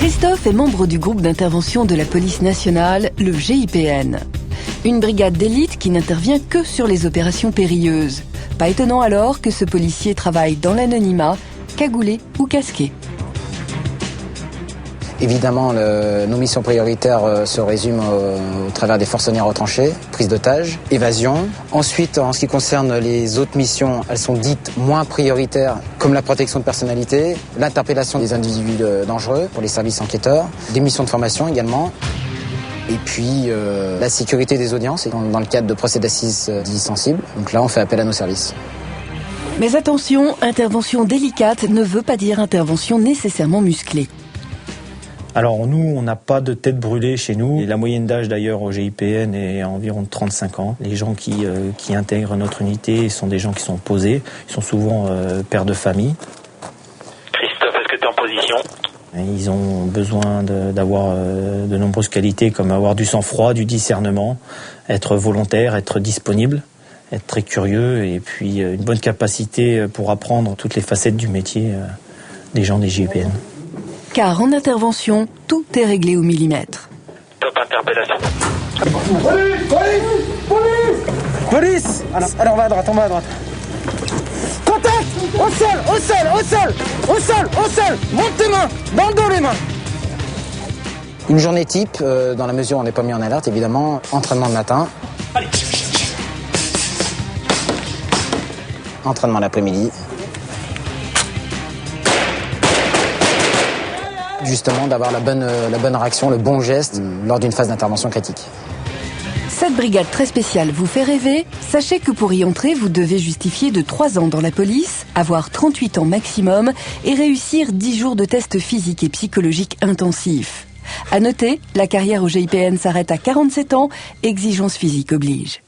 Christophe est membre du groupe d'intervention de la police nationale, le GIPN. Une brigade d'élite qui n'intervient que sur les opérations périlleuses. Pas étonnant alors que ce policier travaille dans l'anonymat, cagoulé ou casqué. Évidemment, nos missions prioritaires se résument au travers des forcenées retranchées, prise d'otages, évasion. Ensuite, en ce qui concerne les autres missions, elles sont dites moins prioritaires, comme la protection de personnalité, l'interpellation des individus dangereux pour les services enquêteurs, des missions de formation également. Et puis, la sécurité des audiences, dans le cadre de procès d'assises dits sensibles. Donc là, on fait appel à nos services. Mais attention, intervention délicate ne veut pas dire intervention nécessairement musclée. Alors nous, on n'a pas de tête brûlée chez nous. Et la moyenne d'âge d'ailleurs au GIPN est à environ 35 ans. Les gens qui intègrent notre unité sont des gens qui sont posés. Ils sont souvent pères de famille. Christophe, est-ce que tu es en position ? Ils ont besoin d'avoir de nombreuses qualités comme avoir du sang-froid, du discernement, être volontaire, être disponible, être très curieux et puis une bonne capacité pour apprendre toutes les facettes du métier des gens des GIPN. Car en intervention, tout est réglé au millimètre. Top interpellation. Police. Alors on va à droite, Contact. Au sol. Monte tes mains. Dans le dos les mains. Une journée type, dans la mesure où on n'est pas mis en alerte, évidemment, entraînement de matin. Allez. Entraînement l'après-midi. Justement, d'avoir la bonne réaction, le bon geste lors d'une phase d'intervention critique. Cette brigade très spéciale vous fait rêver? Sachez que pour y entrer, vous devez justifier de 3 ans dans la police, avoir 38 ans maximum et réussir 10 jours de tests physiques et psychologiques intensifs. À noter, la carrière au GIPN s'arrête à 47 ans, exigence physique oblige.